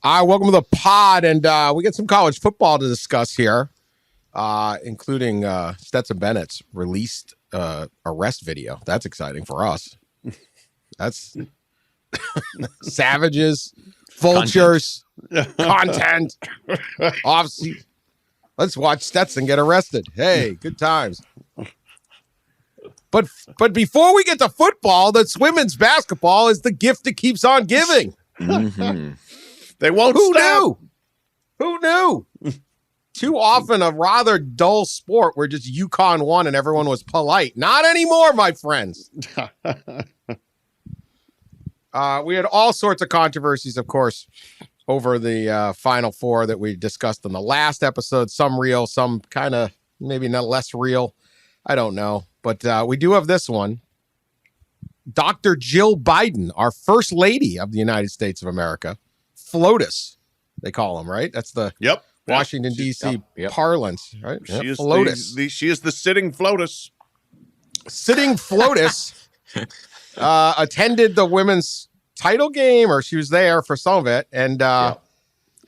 Welcome to the pod, and we got some college football to discuss here, including Stetson Bennett's released arrest video. That's exciting for us. That's savages, vultures, content. Off-season. Let's watch Stetson get arrested. Hey, good times. But before we get to football, that's women's basketball is the gift that keeps on giving. Mm-hmm. They won't stop. Who knew? Too often a rather dull sport where just UConn won and everyone was polite. Not anymore, my friends. We had all sorts of controversies, of course, over the Final Four that we discussed in the last episode. Some real, some kind of maybe not less real. I don't know. But we do have this one. Dr. Jill Biden, our first lady of the United States of America. FLOTUS, they call him, right? That's the Washington, D.C. parlance, right? She is FLOTUS. She is the sitting FLOTUS. Sitting FLOTUS attended the women's title game, or she was there for some of it. And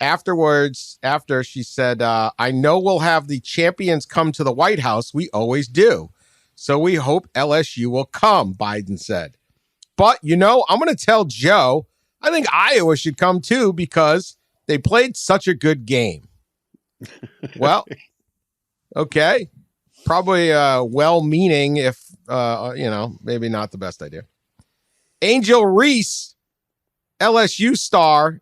afterwards, after she said, I know we'll have the champions come to the White House. We always do. So we hope LSU will come, Biden said. But, I'm going to tell Joe, I think Iowa should come too because they played such a good game. Well, okay. Probably well-meaning if, maybe not the best idea. Angel Reese, LSU star,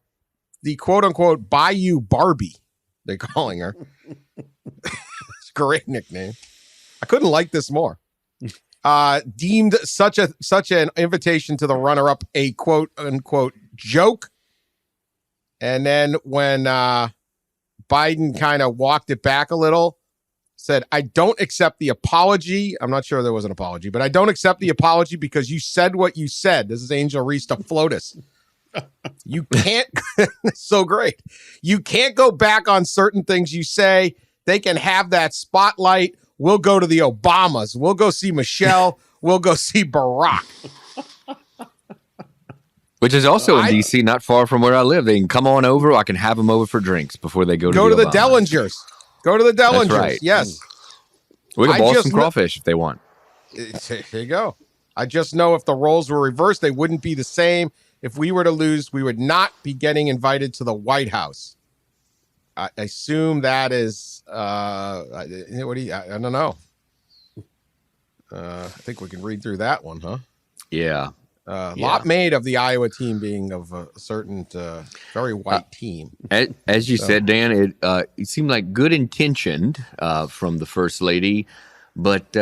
the quote-unquote Bayou Barbie, they're calling her. It's a great nickname. I couldn't like this more. Deemed such an invitation to the runner-up a quote-unquote joke. And then when Biden kind of walked it back a little, said, I don't accept the apology. I'm not sure there was an apology, but I don't accept the apology because you said what you said. This is Angel Reese to FLOTUS. You can't, so great. You can't go back on certain things you say. They can have that spotlight. We'll go to the Obamas. We'll go see Michelle. We'll go see Barack. Which is also in D.C., not far from where I live. They can come on over. I can have them over for drinks before they go to the Dellengers. Go to the Dellengers. That's right. Yes. We can ball some crawfish if they want. There you go. I just know if the roles were reversed, they wouldn't be the same. If we were to lose, we would not be getting invited to the White House. I assume that is, I don't know. I think we can read through that one, huh? Yeah. Lot made of the Iowa team being of a certain very white team. As you said, Dan, it seemed like good intentioned from the First Lady, but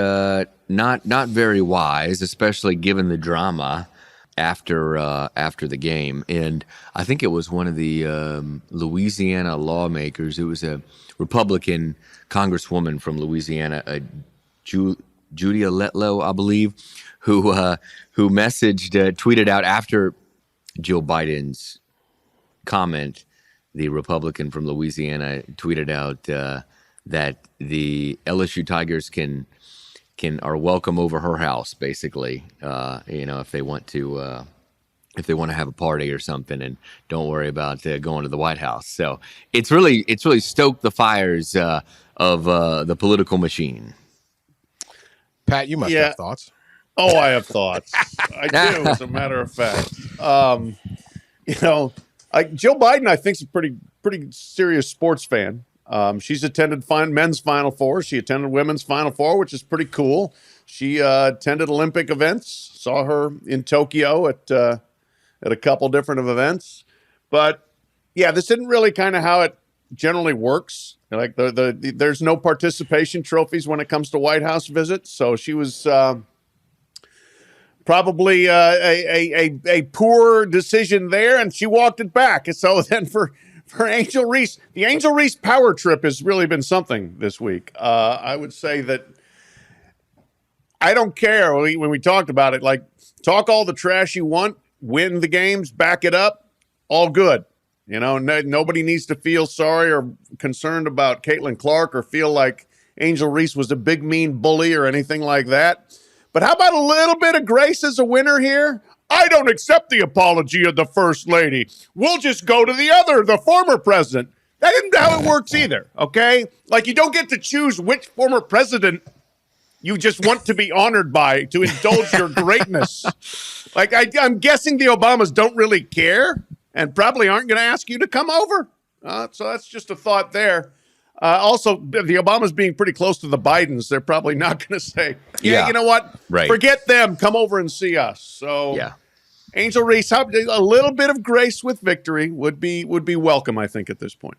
not very wise, especially given the drama after the game. And I think it was one of the Louisiana lawmakers. It was a Republican congresswoman from Louisiana, Julia Letlow, I believe, who tweeted out after Jill Biden's comment. The Republican from Louisiana tweeted out that the LSU Tigers are welcome over her house, basically. If they want to have a party or something, and don't worry about going to the White House. So it's really stoked the fires of the political machine. Pat, you must have thoughts. Oh, I have thoughts. I do, as a matter of fact. Jill Biden, I think, is a pretty serious sports fan. She's attended men's Final Four. She attended women's Final Four, which is pretty cool. She attended Olympic events. Saw her in Tokyo at a couple different events. But yeah, this isn't really kind of how it generally works. Like there's no participation trophies when it comes to White House visits. So she was probably a poor decision there, and she walked it back. And so then for Angel Reese, the Angel Reese power trip has really been something this week. I would say that I don't care when we talked about it. Like, talk all the trash you want, win the games, back it up, all good. Nobody needs to feel sorry or concerned about Caitlin Clark or feel like Angel Reese was a big, mean bully or anything like that. But how about a little bit of grace as a winner here? I don't accept the apology of the first lady. We'll just go to the former president. That isn't how it works either, okay? Like, you don't get to choose which former president you just want to be honored by to indulge your greatness. Like, I'm guessing the Obamas don't really care and probably aren't going to ask you to come over. So that's just a thought there. Also, the Obamas being pretty close to the Bidens, they're probably not going to say, you know what? Right. Forget them. Come over and see us. So, Angel Reese, a little bit of grace with victory would be welcome, I think, at this point.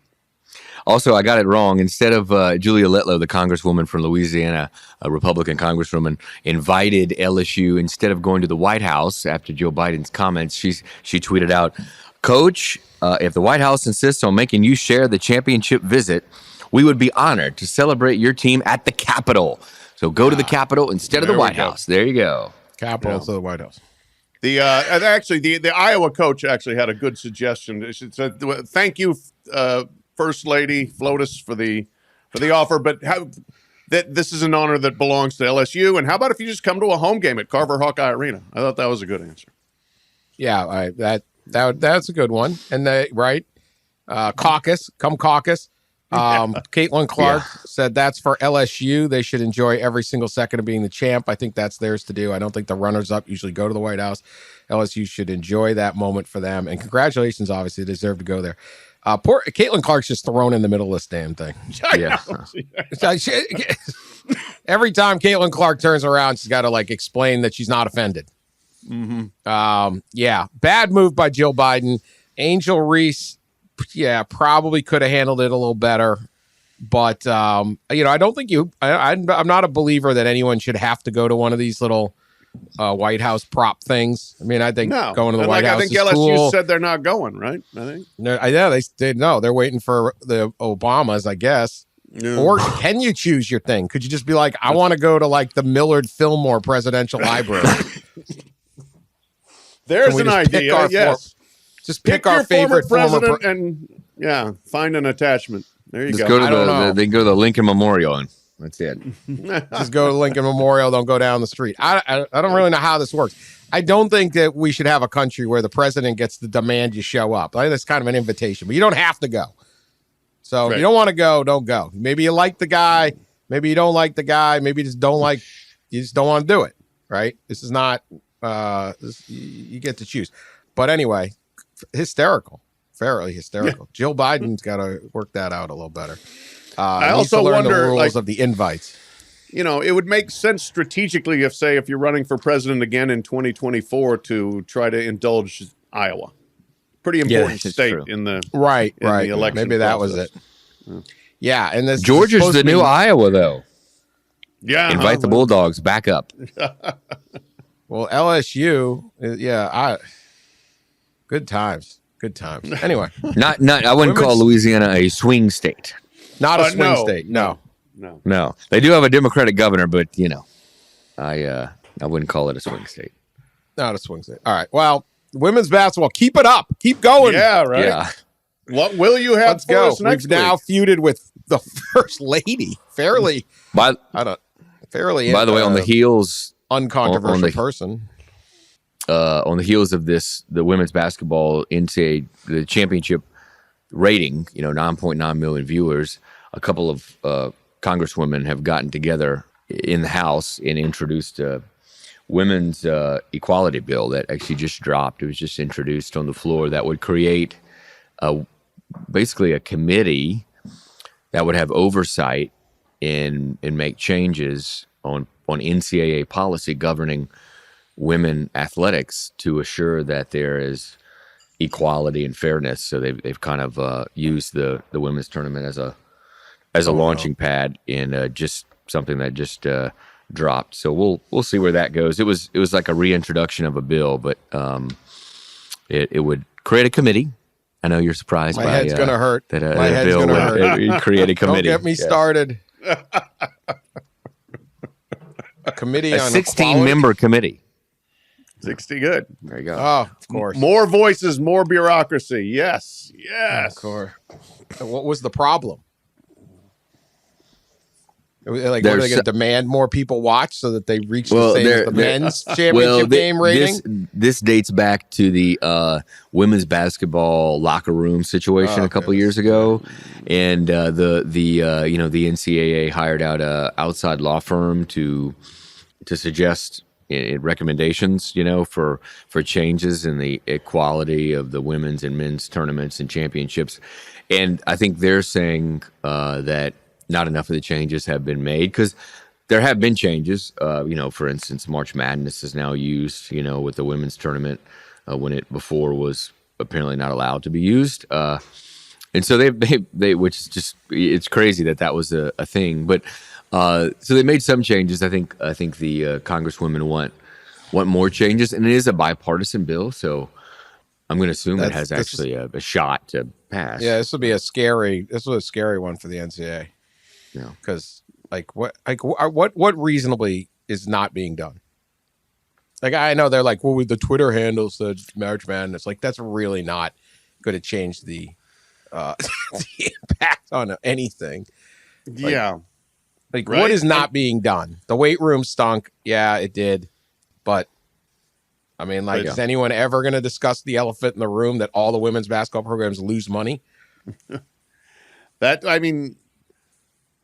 Also, I got it wrong. Instead of Julia Letlow, the congresswoman from Louisiana, a Republican congresswoman, invited LSU, instead of going to the White House after Joe Biden's comments, she tweeted out, Coach, if the White House insists on making you share the championship visit, we would be honored to celebrate your team at the Capitol. So go to the Capitol instead of the White House. There you go. Capitol to the White House. The Iowa coach actually had a good suggestion. She said, "Thank you, First Lady Flotus, for the offer, but this is an honor that belongs to LSU. And how about if you just come to a home game at Carver Hawkeye Arena?" I thought that was a good answer. Yeah, that's a good one. And caucus. Caitlin Clark said that's for LSU. They should enjoy every single second of being the champ. I think that's theirs to do. I don't think the runners-up usually go to the White House. LSU should enjoy that moment for them. And congratulations, obviously, they deserve to go there. Poor Caitlin Clark's just thrown in the middle of this damn thing. Yeah. Every time Caitlin Clark turns around, she's got to explain that she's not offended. Mm-hmm. Bad move by Jill Biden. Angel Reese, probably could have handled it a little better. But I don't think I'm not a believer that anyone should have to go to one of these little White House prop things. I mean, I think going to the White House. I think is LSU cool. said they're not going, right? I think. No, they did. No, they're waiting for the Obamas, I guess. Yeah. Or can you choose your thing? Could you just be like, I want to go to the Millard Fillmore Presidential Library? There's an idea. Yes. Just pick our favorite former president and find an attachment. There you just go. They can go to the Lincoln Memorial and that's it. Just go to the Lincoln Memorial. Don't go down the street. I don't really know how this works. I don't think that we should have a country where the president gets to demand you show up. I think that's kind of an invitation, but you don't have to go. So if you don't want to go, don't go. Maybe you like the guy. Maybe you don't like the guy. Maybe you just don't want to do it. Right? This is not. You get to choose. But anyway, hysterical. Fairly hysterical. Yeah. Jill Biden's got to work that out a little better. I also wonder the rules of the invites. It would make sense strategically if you're running for president again in 2024 to try to indulge Iowa. Pretty important state in the the election. Maybe that was it. Yeah, and this Georgia's the new Iowa, though. Yeah, invite the Bulldogs back up. Well, LSU, good times. Anyway, not. I wouldn't call Louisiana a swing state. Not a swing state. No. They do have a Democratic governor, but I wouldn't call it a swing state. Not a swing state. All right. Well, women's basketball, keep it up. Keep going. Yeah, right. Yeah. What will you have for us next week? We've now feuded with the first lady. Fairly. By the way, on the heels, uncontroversial person. On the heels of this, the women's basketball NCAA the championship rating, 9.9 million viewers. A couple of congresswomen have gotten together in the House and introduced a women's equality bill that actually just dropped. It was just introduced on the floor that would create basically a committee that would have oversight and make changes on NCAA policy governing women athletics to assure that there is equality and fairness. So they've kind of used the women's tournament as a launching pad in just something that just dropped. So we'll see where that goes. It was like a reintroduction of a bill, but it would create a committee. I know you're surprised. My head's gonna hurt. That My head's bill gonna would create a committee. Don't get me started. A committee a on 16-member committee. 60 good. There you go. Oh, of course. More voices, more bureaucracy. Yes. Of course. What was the problem? Like, what, are There's they going to demand more people watch so that they reach the Well, same as the men's championship game rating? This dates back to the women's basketball locker room situation a couple years ago, and the NCAA hired out a outside law firm to suggest recommendations, for changes in the equality of the women's and men's tournaments and championships, and I think they're saying that not enough of the changes have been made, because there have been changes. For instance, March Madness is now used, with the women's tournament when it before was apparently not allowed to be used. And so they which is just, it's crazy that was a thing. But so they made some changes. I think the Congresswomen want more changes, and it is a bipartisan bill. So I'm going to assume it has actually a shot to pass. Yeah, this was a scary one for the NCAA. Yeah, because what reasonably is not being done? Like, I know they're like, well, with the Twitter handles the March Madness, like, that's really not going to change the the impact on anything. Yeah, like right? What is not being done? The weight room stunk. Yeah, it did, but I mean, like, is anyone ever going to discuss the elephant in the room that all the women's basketball programs lose money?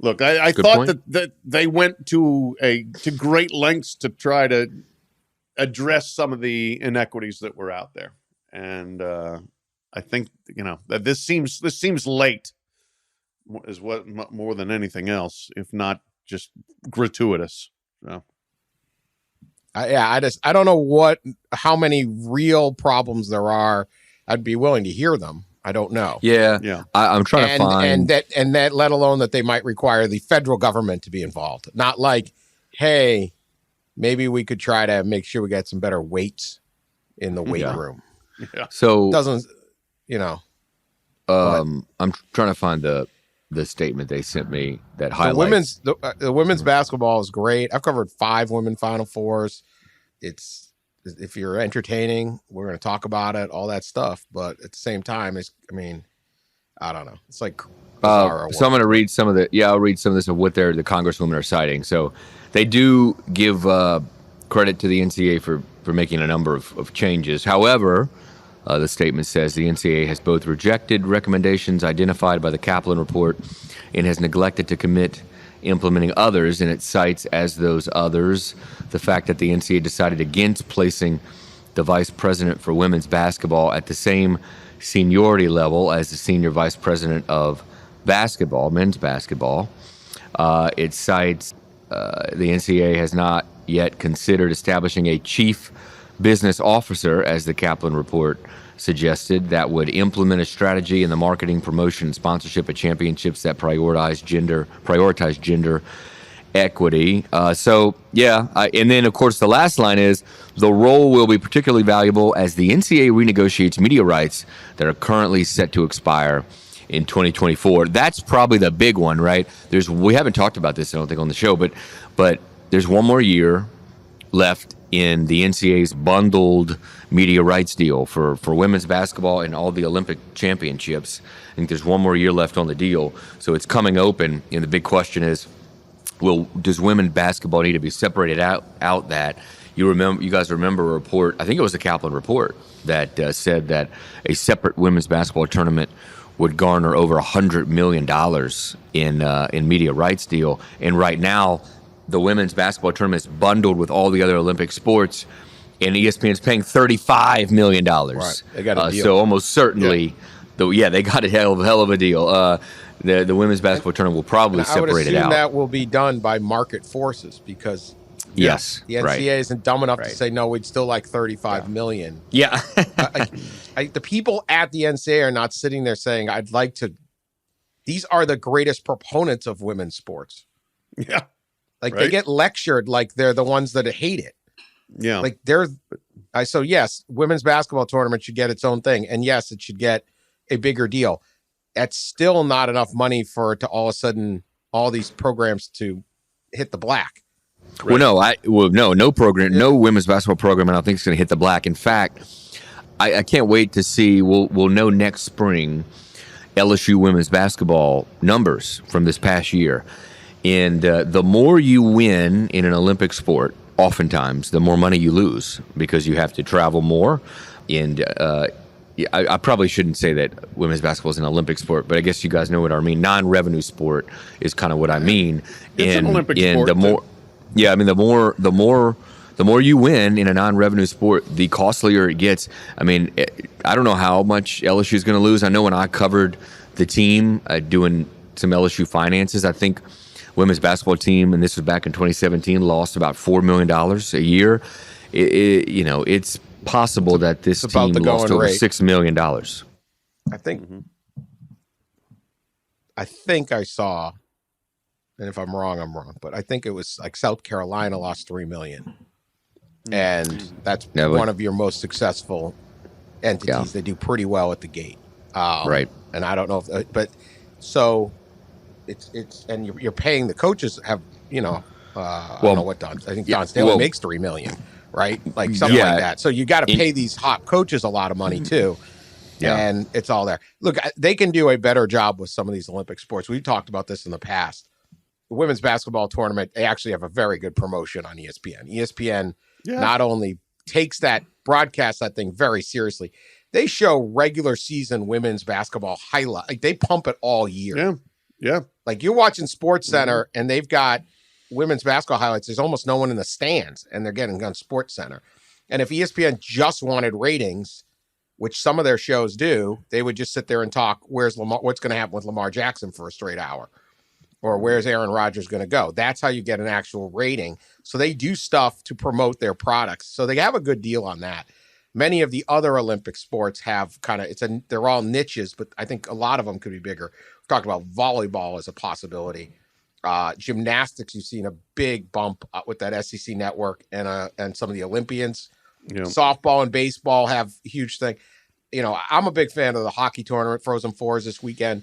Look, I thought that they went to great lengths to try to address some of the inequities that were out there, and I think that this seems late, is what more than anything else, if not just gratuitous. So. I don't know how many real problems there are. I'd be willing to hear them. I don't know. Yeah. I'm trying to find and that let alone that they might require the federal government to be involved. Not like, hey, maybe we could try to make sure we get some better weights in the weight room. Yeah. So doesn't I'm trying to find the statement they sent me that highlights the women's basketball is great. I've covered 5 women Final Fours. If you're entertaining, we're going to talk about it, all that stuff. But at the same time, I don't know. It's like so I'm going to read some of I'll read some of this of what the Congresswomen are citing. So they do give credit to the NCAA for making a number of changes. However, the statement says the NCAA has both rejected recommendations identified by the Kaplan report and has neglected to commit implementing others, and it cites as those others the fact that the NCAA decided against placing the vice president for women's basketball at the same seniority level as the senior vice president of basketball, men's basketball. It cites the NCAA has not yet considered establishing a chief business officer, as the Kaplan report suggested, that would implement a strategy in the marketing, promotion, and sponsorship of championships that prioritize gender equity. And then, of course, the last line is, the role will be particularly valuable as the NCAA renegotiates media rights that are currently set to expire in 2024. That's probably the big one, right? We haven't talked about this, I don't think, on the show, but there's one more year left in the NCAA's bundled media rights deal for women's basketball and all the Olympic championships. I think there's one more year left on the deal, so it's coming open, and the big question is, does women's basketball need to be separated out that? You guys remember a report, I think it was the Kaplan report, that said that a separate women's basketball tournament would garner over $100 million in media rights deal. And right now, the women's basketball tournament is bundled with all the other Olympic sports, and ESPN's paying $35 million. Right. They got a deal. So almost certainly, they got a hell of a deal. The women's basketball tournament will probably separate it out. That will be done by market forces, because the NCAA isn't dumb enough to say, no, we'd still like $35 million. Yeah. The people at the NCAA are not sitting there saying, these are the greatest proponents of women's sports. Yeah. They get lectured like they're the ones that hate it. Yeah. So yes, women's basketball tournament should get its own thing. And yes, it should get a bigger deal. That's still not enough money for it to all of a sudden, all these programs to hit the black. Right. No program, no women's basketball program, I don't think it's going to hit the black. In fact, I can't wait to see, we'll know next spring LSU women's basketball numbers from this past year. And the more you win in an Olympic sport, oftentimes the more money you lose because you have to travel more. And I probably shouldn't say that women's basketball is an Olympic sport, but I guess you guys know what I mean. Non-revenue sport is kind of what I mean. It's an Olympic sport. The more, I mean, the more you win in a non-revenue sport, the costlier it gets. I mean, I don't know how much LSU is going to lose. I know when I covered the team doing some LSU finances, I think women's basketball team, and this was back in 2017, lost about $4 million a year. It's possible that this team lost over $6 million. I think I saw, and if I'm wrong, I'm wrong, but I think it was like South Carolina lost $3 million. And that's one of your most successful entities. Yeah. They do pretty well at the gate. Right. And I don't know if, but so it's and you're paying the coaches have, I don't know what Don, I think Don Staley makes $3 million, right? Like something like that. So you got to pay these hot coaches a lot of money too. Yeah. And it's all there. Look, they can do a better job with some of these Olympic sports. We've talked about this in the past. The women's basketball tournament, they actually have a very good promotion on ESPN. ESPN not only takes that thing very seriously, they show regular season women's basketball highlight. Like they pump it all year. Yeah. Yeah. Like you're watching Sports Center and they've got women's basketball highlights. There's almost no one in the stands and they're getting on Sports Center. And if ESPN just wanted ratings, which some of their shows do, they would just sit there and talk, what's going to happen with Lamar Jackson for a straight hour? Or where's Aaron Rodgers going to go? That's how you get an actual rating. So they do stuff to promote their products. So they have a good deal on that. Many of the other Olympic sports have they're all niches, but I think a lot of them could be bigger. We talked about volleyball as a possibility. Gymnastics, you've seen a big bump with that SEC network and some of the Olympians. Yeah. Softball and baseball have a huge thing. I'm a big fan of the hockey tournament, Frozen Fours this weekend.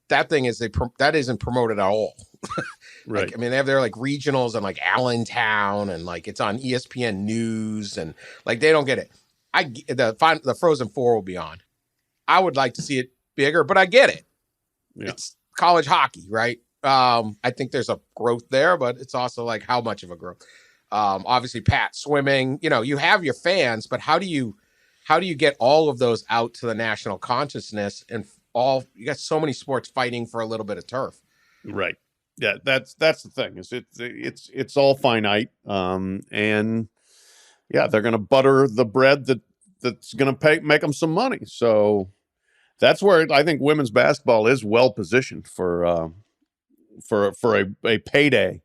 That thing that isn't promoted at all. Right. They have their like regionals and like Allentown and like it's on ESPN News and like they don't get it. The Frozen Four will be on. I would like to see it bigger, but I get it. Yeah. It's college hockey, right? I think there's a growth there, but it's also like how much of a growth? Obviously, swimming. You have your fans, but how do you get all of those out to the national consciousness and you got so many sports fighting for a little bit of turf. Right. Yeah, that's the thing. It's all finite. And yeah, they're going to butter the bread that's going to make them some money. So that's where I think women's basketball is well positioned for a payday.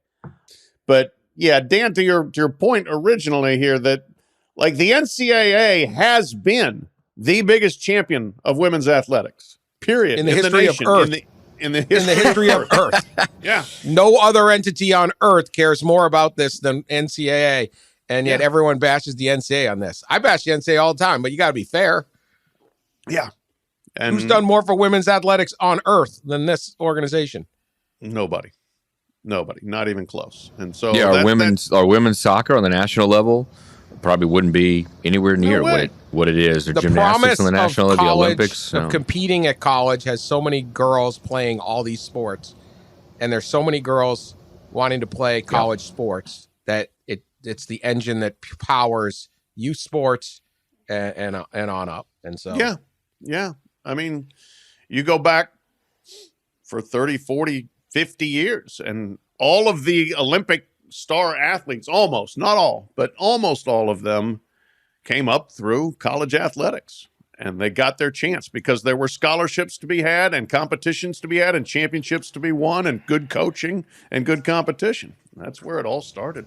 But yeah, Dan, to your point originally here that like the NCAA has been the biggest champion of women's athletics. Period. In the history of Earth. In the history of Earth. Yeah. No other entity on Earth cares more about this than NCAA, and yet everyone bashes the NCAA on this. I bash the NCAA all the time, but you got to be fair. Yeah. And who's done more for women's athletics on Earth than this organization? Nobody. Not even close. And so our women's soccer on the national level probably wouldn't be anywhere near what it is. Or the gymnastics on the promise national of level, the college, Olympics. of competing at college has so many girls playing all these sports, and there's so many girls wanting to play college sports that it's the engine that powers youth sports and on up. And so yeah. I mean, you go back for 30, 40, 50 years, and all of the Olympic star athletes, almost, not all, but almost all of them came up through college athletics, and they got their chance because there were scholarships to be had and competitions to be had and championships to be won and good coaching and good competition. That's where it all started.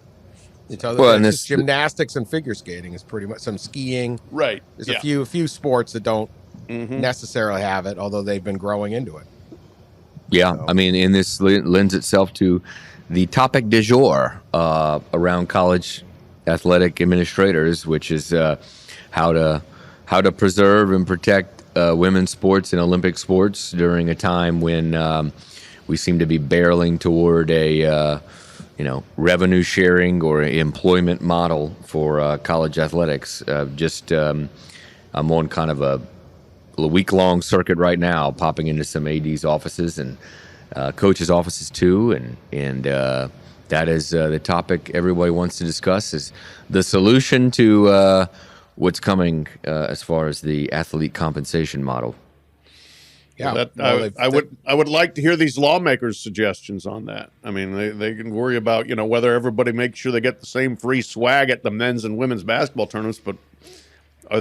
There's gymnastics and figure skating is pretty much some skiing. Right. There's a few sports that don't necessarily have it, although they've been growing into it. Yeah. So. And this lends itself to the topic du jour around college athletic administrators, which is how to preserve and protect women's sports and Olympic sports during a time when we seem to be barreling toward a revenue sharing or employment model for college athletics. I'm on kind of a week-long circuit right now, popping into some AD's offices and coaches' offices too, and that is the topic everybody wants to discuss, is the solution to what's coming as far as the athlete compensation model. Yeah, I would like to hear these lawmakers' suggestions on that. I mean, they can worry about whether everybody makes sure they get the same free swag at the men's and women's basketball tournaments, but do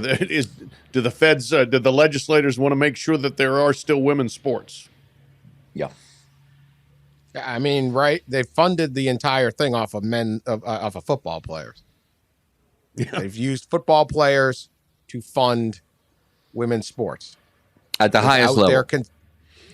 the legislators want to make sure that there are still women's sports? Yeah. I mean, right? They funded the entire thing off of football players. Yeah. They've used football players to fund women's sports at the highest level.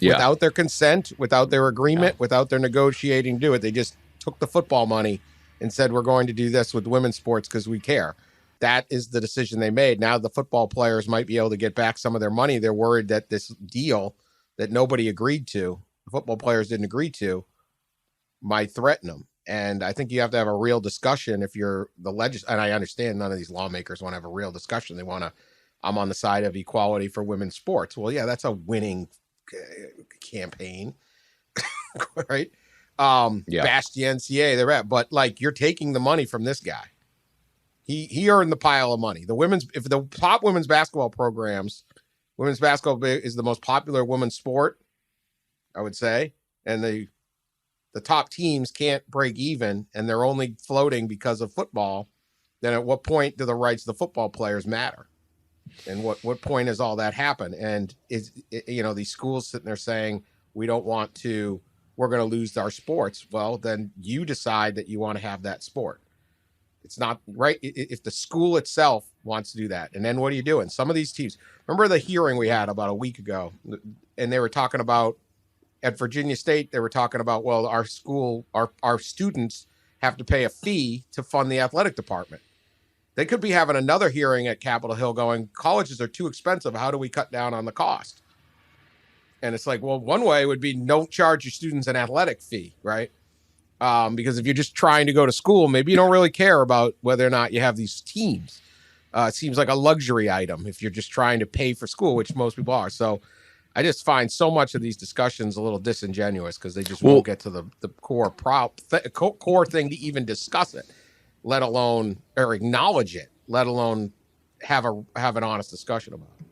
Without their consent, without their agreement, without their negotiating to do it. They just took the football money and said, we're going to do this with women's sports because we care. That is the decision they made. Now the football players might be able to get back some of their money. They're worried that this deal that nobody agreed to, the football players didn't agree to, might threaten them. And I think you have to have a real discussion if you're the and I understand none of these lawmakers want to have a real discussion. They want to, I'm on the side of equality for women's sports. Well, yeah, that's a winning campaign, right? Bash the NCAA, they're at, but like, you're taking the money from this guy. He earned the pile of money. If the top women's basketball programs, women's basketball is the most popular women's sport, I would say, and the top teams can't break even and they're only floating because of football, then at what point do the rights of the football players matter? And what point has all that happened? And these schools sitting there saying, we're going to lose our sports. Well, then you decide that you want to have that sport. It's not right if the school itself wants to do that. And then what are you doing? Some of these teams, remember the hearing we had about a week ago, and they were talking about at Virginia State, they were talking about, well, our school, our students have to pay a fee to fund the athletic department. They could be having another hearing at Capitol Hill going, colleges are too expensive. How do we cut down on the cost? And it's like, well, one way would be don't charge your students an athletic fee, right? Because if you're just trying to go to school, maybe you don't really care about whether or not you have these teams. It seems like a luxury item if you're just trying to pay for school, which most people are. So I just find so much of these discussions a little disingenuous because they just won't get to the core thing to even discuss it, let alone or acknowledge it, let alone have an honest discussion about it.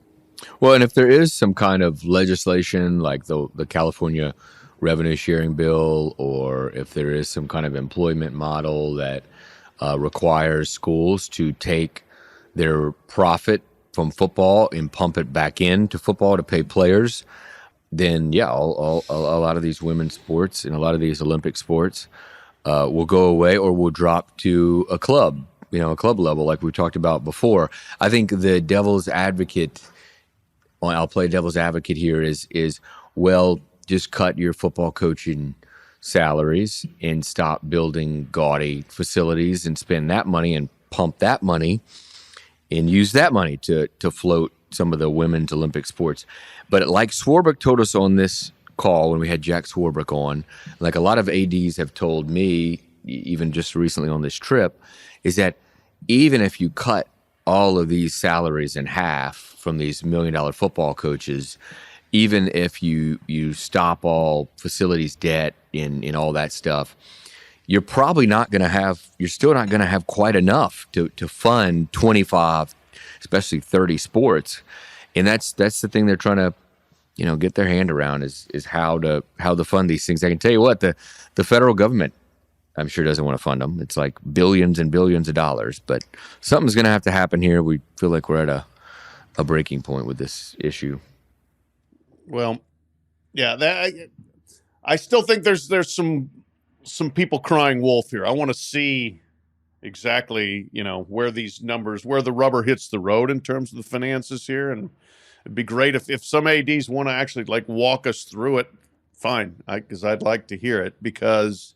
Well, and if there is some kind of legislation like the California revenue sharing bill, or if there is some kind of employment model that requires schools to take their profit from football and pump it back into football to pay players, then a lot of these women's sports and a lot of these Olympic sports will go away or will drop to a club level like we talked about before. I think the devil's advocate, I'll play devil's advocate here, is just cut your football coaching salaries and stop building gaudy facilities and spend that money and pump that money and use that money to float some of the women's Olympic sports. But like Swarbrick told us on this call when we had Jack Swarbrick on, like a lot of ADs have told me, even just recently on this trip, is that even if you cut all of these salaries in half from these $1 million football coaches, even if you stop all facilities debt and all that stuff, you're probably you're still not going to have quite enough to fund 25, especially 30 sports. And that's the thing they're trying to, get their hand around is how to fund these things. I can tell you what, the federal government, I'm sure, doesn't want to fund them. It's like billions and billions of dollars, but something's going to have to happen here. We feel like we're at a breaking point with this issue. Well, yeah, I still think there's some people crying wolf here. I want to see exactly, where these numbers, where the rubber hits the road in terms of the finances here. And it'd be great if some ADs want to actually walk us through it. Fine, because I'd like to hear it, because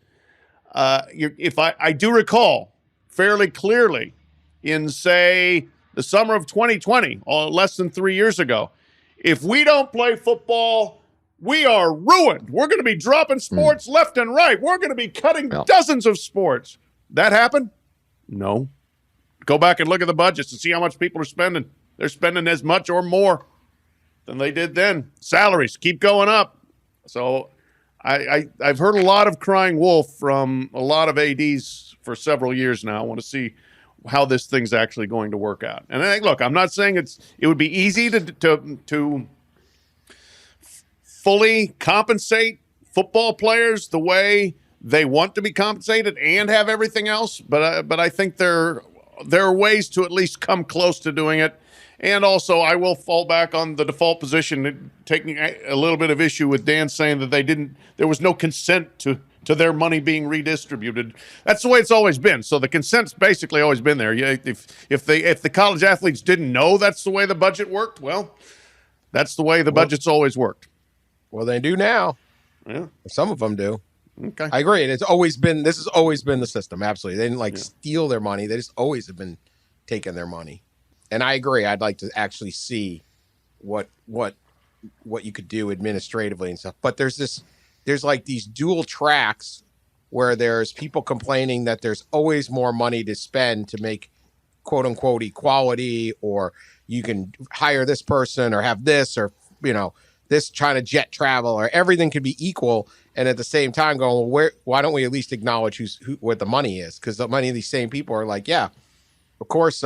if I do recall fairly clearly in, say, the summer of 2020, less than 3 years ago, if we don't play football, we are ruined. We're going to be dropping sports left and right. We're going to be cutting dozens of sports. That happened? No. Go back and look at the budgets and see how much people are spending. They're spending as much or more than they did then. Salaries keep going up. So I've heard a lot of crying wolf from a lot of ADs for several years now. I want to see how this thing's actually going to work out. And look, I'm not saying it would be easy to fully compensate football players the way they want to be compensated and have everything else, but I think there are ways to at least come close to doing it. And also, I will fall back on the default position, taking a little bit of issue with Dan saying that there was no consent to their money being redistributed. That's the way it's always been. So the consent's basically always been there. If the college athletes didn't know that's the way the budget worked, well, that's the way the budget's always worked. Well, they do now. Yeah, some of them do. Okay, I agree. This has always been the system. Absolutely, they didn't steal their money. They just always have been taking their money. And I agree. I'd like to actually see what you could do administratively and stuff. But there's like these dual tracks where there's people complaining that there's always more money to spend to make quote unquote equality, or you can hire this person or have this, or this China jet travel, or everything could be equal. And at the same time going, well, why don't we at least acknowledge what the money is? Because the money of these same people are like, yeah, of course,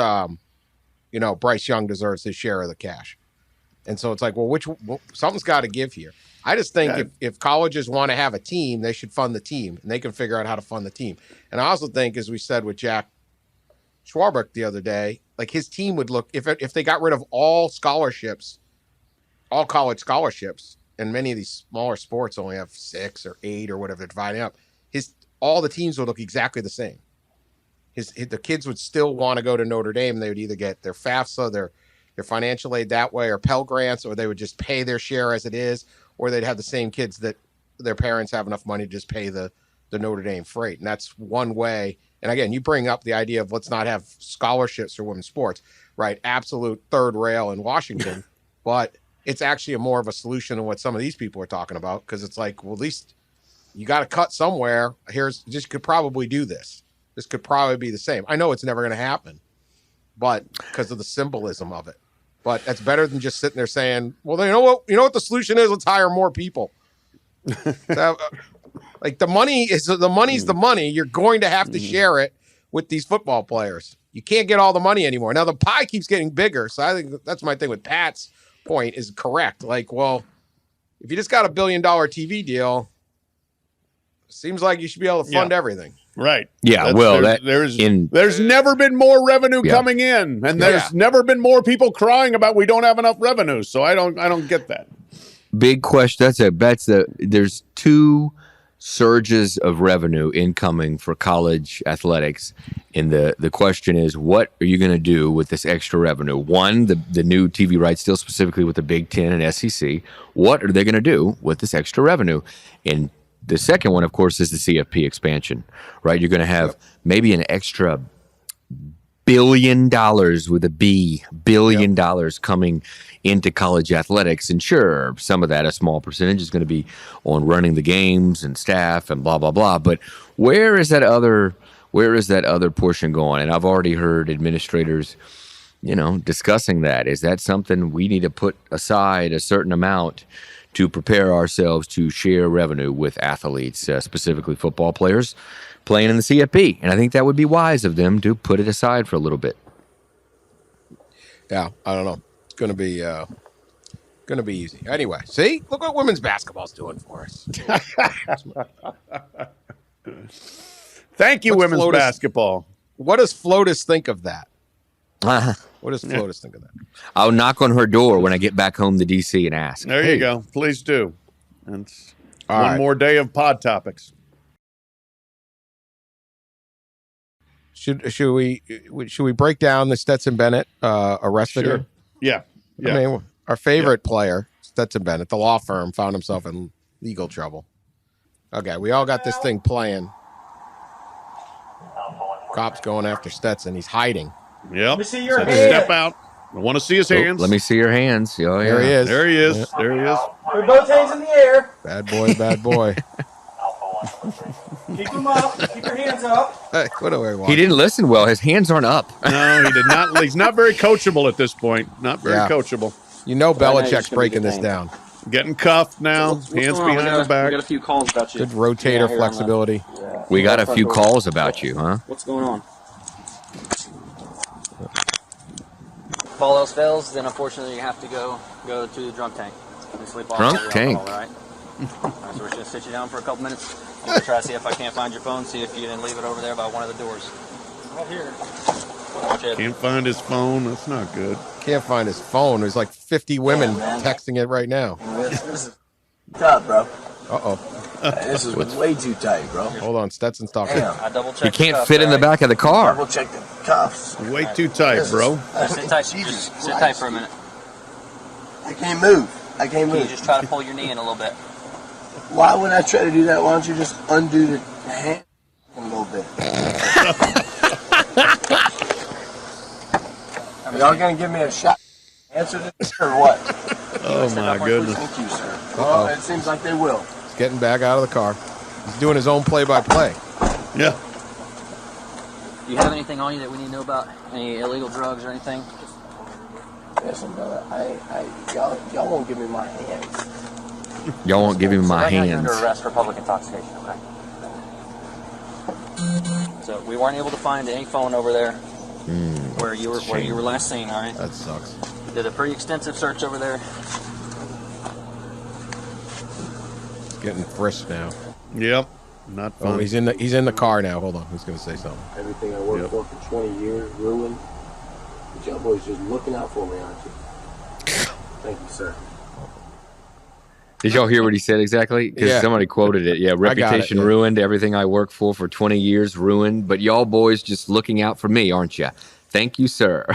Bryce Young deserves his share of the cash. And so it's like, well, something's got to give here. I just think if colleges want to have a team, they should fund the team, and they can figure out how to fund the team. And I also think, as we said with Jack Schwarbrick the other day, like his team would look, if they got rid of all scholarships, all college scholarships, and many of these smaller sports only have 6 or 8 or whatever they're dividing up, all the teams would look exactly the same. The kids would still want to go to Notre Dame. They would either get their FAFSA, their financial aid that way, or Pell Grants, or they would just pay their share as it is, or they'd have the same kids that their parents have enough money to just pay the Notre Dame freight. And that's one way. And again, you bring up the idea of let's not have scholarships for women's sports, right? Absolute third rail in Washington. But it's actually more of a solution than what some of these people are talking about, because it's like, well, at least you got to cut somewhere. Just could probably do this. This could probably be the same. I know it's never going to happen, but because of the symbolism of it. But that's better than just sitting there saying, well, you know what the solution is? Let's hire more people. Like the money's the money. You're going to have to share it with these football players. You can't get all the money anymore. Now the pie keeps getting bigger. So I think that's my thing with Pat's point is correct. Like, well, if you just got $1 billion TV deal, seems like you should be able to fund everything. Right. Yeah. There's never been more revenue coming in, and there's never been more people crying about we don't have enough revenue. So I don't get that. Big question. There's 2 surges of revenue incoming for college athletics, and the question is, what are you going to do with this extra revenue? One, the new TV rights deal, specifically with the Big Ten and SEC. What are they going to do with this extra revenue? And the second one, of course, is the CFP expansion, right? You're going to have maybe an extra $1 billion with a B, $1 billion coming into college athletics. And sure, some of that, a small percentage, is going to be on running the games and staff and blah, blah, blah. But where is that other portion going? And I've already heard administrators, discussing that. Is that something we need to put aside a certain amount to prepare ourselves to share revenue with athletes, specifically football players playing in the CFP? And I think that would be wise of them to put it aside for a little bit. Yeah, I don't know. It's going to be easy. Anyway, see? Look what women's basketball's doing for us. Thank you, women's basketball. What does Flotus think of that? What does Flotus think of that? I'll knock on her door when I get back home to D.C. and ask. There you go. Please do. And one more day of pod topics. Should we break down the Stetson Bennett arrested here? Yeah. I mean, our favorite player, Stetson Bennett, the law firm, found himself in legal trouble. Okay, we all got this thing playing. Cops going after Stetson. He's hiding. Yep. Let me see your hand. Step out. I want to see his hands. Let me see your hands. Oh, yeah. There he is. There he is. Yeah. There he is. Put both hands in the air. Bad boy, bad boy. Keep them up. Keep your hands up. Hey, what do I want? He didn't listen well. His hands aren't up. No, he did not. He's not very coachable at this point. Not very coachable. You know Belichick's breaking this down. Getting cuffed now. What's Hands going on? behind the We back. got a few calls about you. Good rotator here flexibility. We got a few calls about you, huh? What's going on? If all else fails, then unfortunately you have to go to the drunk tank. And sleep off Drunk all the tank? alcohol, all right? All right, so we're just going to sit you down for a couple minutes. I'm going to try to see if I can't find your phone, see if you didn't leave it over there by one of the doors. Right here. Watch it. Can't find his phone. That's not good. Can't find his phone. There's like 50 women texting it right now. This is tough, bro. Uh-oh. This is way too tight, bro. Hold on. Stetson's talking. Damn. I double checked. You can't fit in the back of the car. Double check the cuffs. Way too tight, bro. Sit tight. Just sit tight for a minute. I can't move. I can't Can you move. just try to pull your knee in a little bit? Why would I try to do that? Why don't you just undo the hand a little bit? Y'all gonna give me a shot? Answer this or what? Oh, my goodness. Thank you, sir. Well, it seems like they will. He's getting back out of the car. He's doing his own play-by-play. Yeah. Do you have anything on you that we need to know about? Any illegal drugs or anything? Listen, brother, y'all won't give me my hands. Y'all won't give him my Right now you're hands. under arrest for public intoxication, okay? So we weren't able to find any phone over there where you were last seen, all right? That sucks. We did a pretty extensive search over there. He's getting frisked now. Yep. Not Oh, fun. he's in the car now. Hold on. He's going to say something. Everything I worked for 20 years ruined. But y'all boys just looking out for me, aren't you? Thank you, sir. Did y'all hear what he said exactly? Because Yeah. somebody quoted it. Yeah, reputation yeah. ruined. Everything I worked for 20 years ruined. But y'all boys just looking out for me, aren't you? Thank you, sir.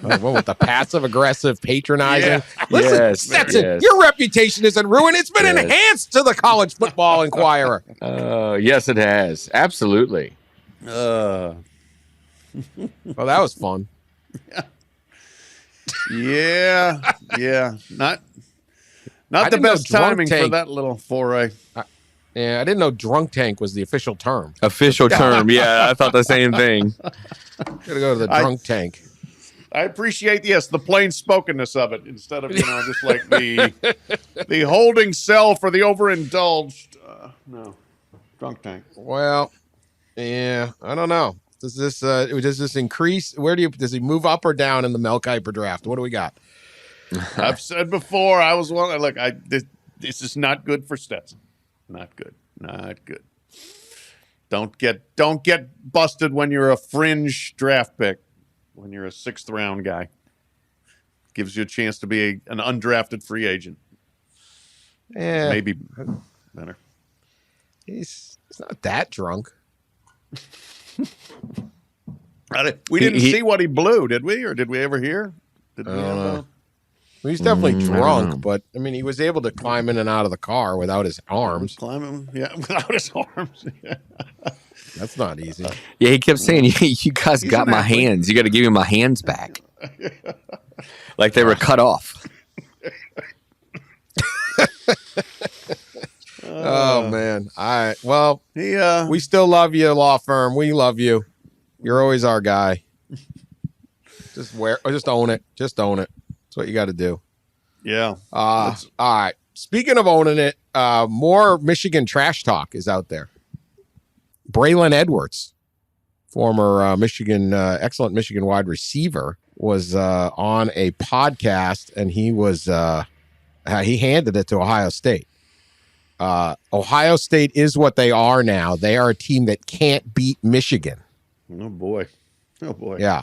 Well, with the passive-aggressive patronizing. Yeah. Listen, Yes, Stetson, yes. your reputation isn't ruined. It's been Yes. enhanced to the College Football Inquirer. Yes, it has. Absolutely. Well, that was fun. Yeah. Not the didn't know best drunk timing for tank- that little foray. Yeah, I didn't know drunk tank was the official term. Official term. Yeah, I thought the same thing. Gotta go to the drunk tank. I appreciate, the plain spokenness of it instead of, just like the holding cell for the overindulged. No, drunk tank. Well, yeah, I don't know. Does this increase? Does he move up or down in the Mel Kiper draft? What do we got? I've said before, I was one. Look, this is not good for Stetson. Not good. Not good. Don't get busted when you're a fringe draft pick. When you're a 6th round guy, gives you a chance to be an undrafted free agent. Yeah, Maybe better. he's not that drunk. We didn't see what he blew, did we? Or did we ever hear? Did we Well, he's definitely I don't know. drunk, but I mean, he was able to climb in and out of the car without his arms. climb him? Yeah, without his arms. Yeah. That's not easy. Yeah, he kept saying, you guys He's got an my athlete. hands. You got to give me my hands back. Like they were cut off. Oh man. All right. Well, He we still love you, law firm. We love you. You're always our guy. Just own it. Just own it. That's what you got to do. yeah. All right. Speaking of owning it, more Michigan trash talk is out there. Braylon Edwards, former excellent Michigan wide receiver, was on a podcast, and he handed it to Ohio State. Ohio State is what they are now. They are a team that can't beat Michigan. Oh boy. Yeah.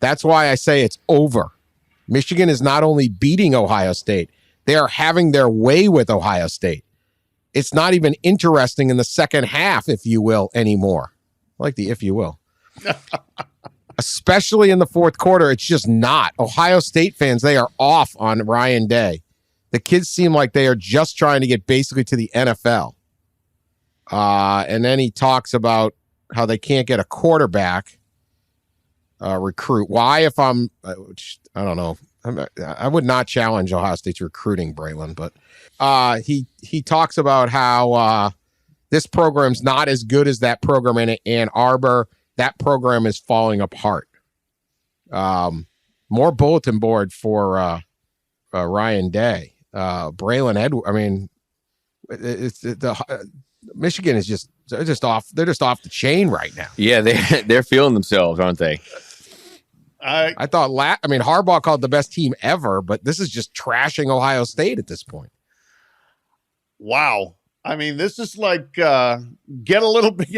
That's why I say it's over. Michigan is not only beating Ohio State, they are having their way with Ohio State. It's not even interesting in the second half, if you will, anymore. I like the if you will. Especially in the fourth quarter, it's just not. Ohio State fans, they are off on Ryan Day. The kids seem like they are just trying to get basically to the NFL. And then he talks about how they can't get a quarterback recruit. Why, if I don't know. I would not challenge Ohio State's recruiting, Braylon, but he talks about how this program's not as good as that program in Ann Arbor. That program is falling apart. More bulletin board for Ryan Day. Braylon Edwards. I mean, Michigan is they're just off the chain right now. Yeah, they're feeling themselves, aren't they? I thought Harbaugh called the best team ever, but this is just trashing Ohio State at this point. Wow. I mean, this is like get a little bit,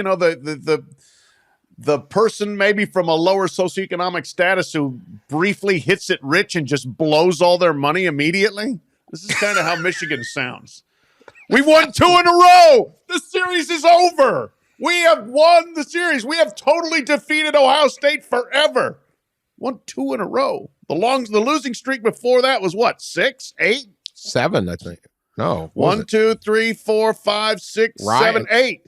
the person maybe from a lower socioeconomic status who briefly hits it rich and just blows all their money immediately. This is kind of how Michigan sounds. We've won 2 in a row. The series is over. We have won the series. We have totally defeated Ohio State forever. Won 2 in a row. The losing streak before that was what? 6, 8, 7, I think. No. 1, 2, 3, 4, 5, 6, 7, 8.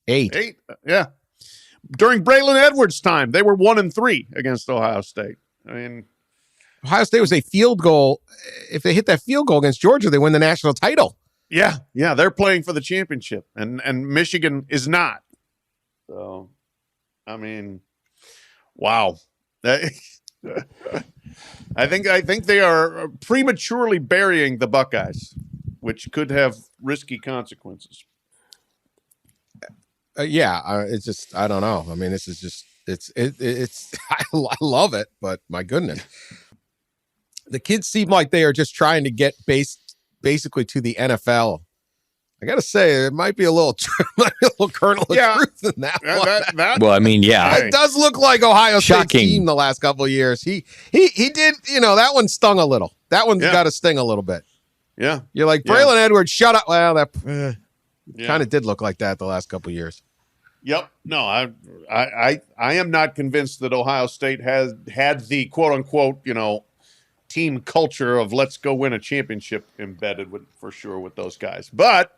8. Yeah. During Braylon Edwards' time, they were 1-3 against Ohio State. I mean, Ohio State was a field goal. If they hit that field goal against Georgia, they win the national title. yeah, they're playing for the championship, and Michigan is not. So, I mean, wow. I think they are prematurely burying the Buckeyes, which could have risky consequences. It's just, I don't know. I mean, this is just, it's I love it, but my goodness. The kids seem like they are just trying to get basically to the NFL. I got to say, it might be a little kernel of truth in that one. Well, I mean, yeah. It does look like Ohio State's Shocking. team the last couple of years. He did, that one stung a little. That one's got to sting a little bit. Yeah. You're like, Braylon Edwards, shut up. Well, that kind of did look like that the last couple of years. Yep. No, I am not convinced that Ohio State has had the quote unquote, team culture of let's go win a championship embedded for sure with those guys. But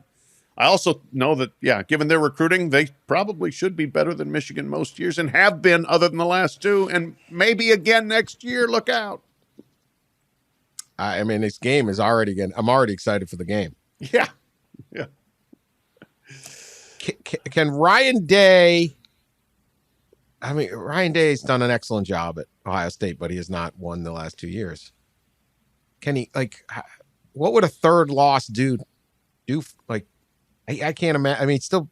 I also know that, given their recruiting, they probably should be better than Michigan most years and have been other than the last 2, and maybe again next year. Look out. I mean, this game is already I'm already excited for the game. Yeah. Can Ryan Day? I mean, Ryan Day's done an excellent job at Ohio State, but he has not won the last 2 years. Can he, what would a third loss do? Like, I can't imagine. I mean, still,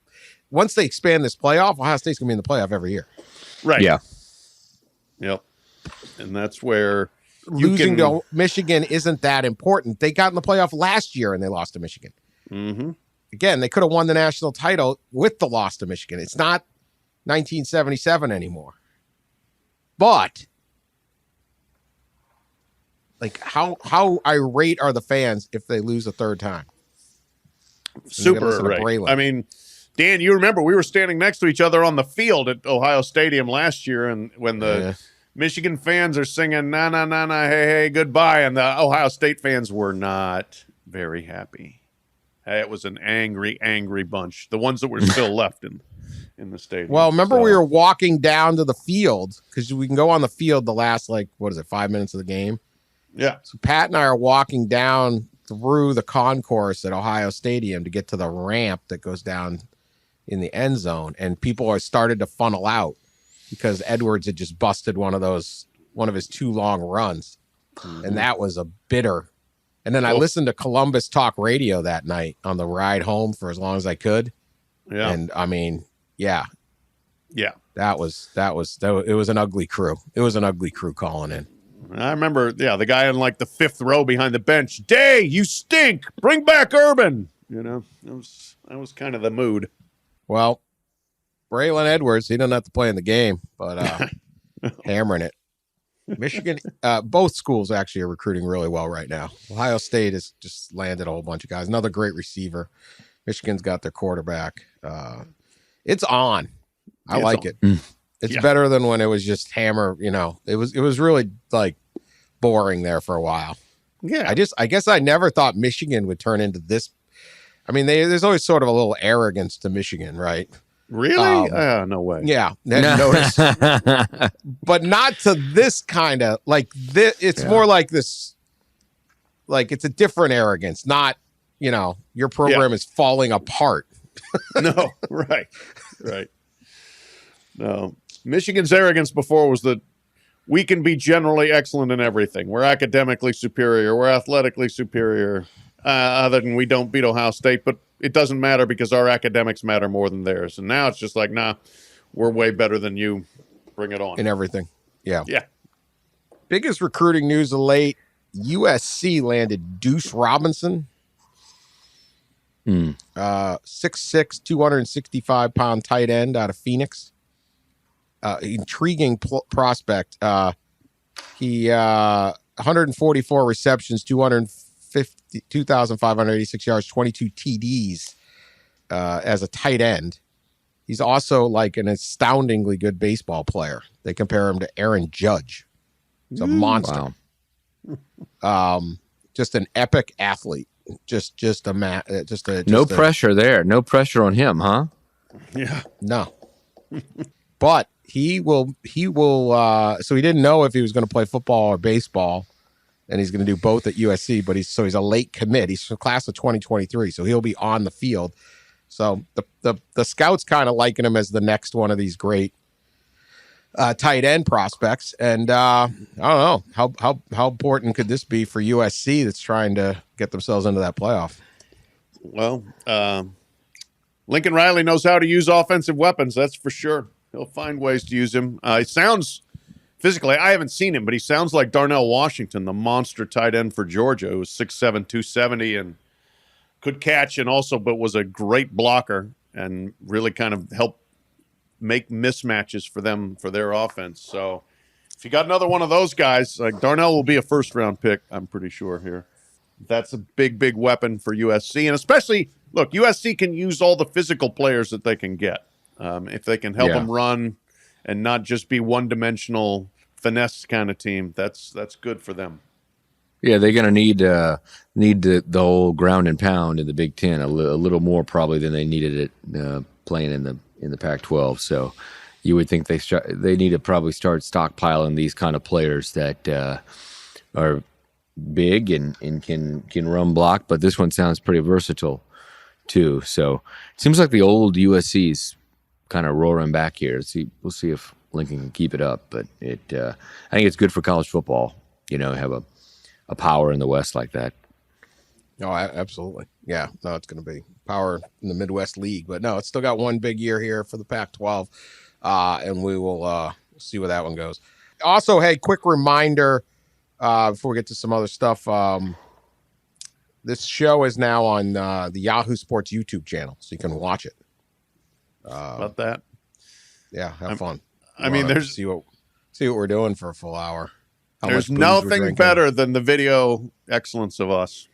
once they expand this playoff, Ohio State's going to be in the playoff every year. Right. Yeah. Yep. And that's where losing to Michigan isn't that important. They got in the playoff last year and they lost to Michigan. Mm-hmm. Again, they could have won the national title with the loss to Michigan. It's not 1977 anymore. But how irate are the fans if they lose a third time? Super irate. I mean, Dan, you remember we were standing next to each other on the field at Ohio Stadium last year, and when the Michigan fans are singing "na na na na hey hey goodbye," and the Ohio State fans were not very happy. It was an angry bunch. The ones that were still left in the stadium. Well, remember we were walking down to the field because we can go on the field the last 5 minutes of the game. Yeah. So Pat and I are walking down through the concourse at Ohio Stadium to get to the ramp that goes down in the end zone, and people are started to funnel out because Edwards had just busted one of his 2 long runs, and that was a bitter. And then I listened to Columbus Talk Radio that night on the ride home for as long as I could. Yeah. And I mean, yeah. It was an ugly crew. It was an ugly crew calling in. I remember, the guy in the 5th row behind the bench. Day, you stink. Bring back Urban. That was kind of the mood. Well, Braylon Edwards, he doesn't have to play in the game, but hammering it. Michigan, both schools actually are recruiting really well right now. Ohio State has just landed a whole bunch of guys. Another great receiver. Michigan's got their quarterback. It's on. I like it. It's better than when it was just hammer. It was really boring there for a while. Yeah. I guess I never thought Michigan would turn into this. I mean, there's always sort of a little arrogance to Michigan, right? Really? No way. Yeah. Notice. But not to this kind of it's more like this, it's a different arrogance, not, your program is falling apart. No, right. No. Michigan's arrogance before was we can be generally excellent in everything. We're academically superior. We're athletically superior. Other than we don't beat Ohio State, but it doesn't matter because our academics matter more than theirs. And now it's just like, nah, we're way better than you. Bring it on. In everything. Yeah. Yeah. Biggest recruiting news of late, USC landed Duce Robinson. 6'6", 265-pound tight end out of Phoenix. Intriguing prospect. He 144 receptions, 2,586 yards, 22 TDs as a tight end. He's also like an astoundingly good baseball player. They compare him to Aaron Judge. He's a monster. Wow. Just an epic athlete. No pressure there. No pressure on him, huh? Yeah. No. But he will so he didn't know if he was going to play football or baseball, and he's going to do both at USC, but he's a late commit. He's from class of 2023, so he'll be on the field. So the scouts kind of liken him as the next one of these great tight end prospects. And I don't know how important could this be for USC that's trying to get themselves into that playoff. Well, Lincoln Riley knows how to use offensive weapons. That's for sure. He'll find ways to use him. He sounds physically, I haven't seen him, but he sounds like Darnell Washington, the monster tight end for Georgia, who was 6'7", 270 and could catch and also, but was a great blocker and really kind of helped make mismatches for them for their offense. So if you got another one of those guys, like Darnell will be a first-round pick, I'm pretty sure here. That's a big, big weapon for USC. And especially, look, USC can use all the physical players that they can get. If they can help them run and not just be one-dimensional finesse kind of team, that's good for them. Yeah, they're going to need the whole ground and pound in the Big Ten a little more probably than they needed it playing in the Pac-12. So you would think they need to probably start stockpiling these kind of players that are big and can run block. But this one sounds pretty versatile too. So it seems like the old USC's kind of roaring back here. We'll see if Lincoln can keep it up. But I think it's good for college football. Have a power in the West like that. Oh, absolutely. Yeah, no, it's going to be power in the Midwest League. But no, it's still got one big year here for the Pac-12, and we will see where that one goes. Also, hey, quick reminder before we get to some other stuff. This show is now on the Yahoo Sports YouTube channel, so you can watch it. About that? Yeah, have fun. I mean, there's see what we're doing for a full hour. There's nothing better than the video excellence of us.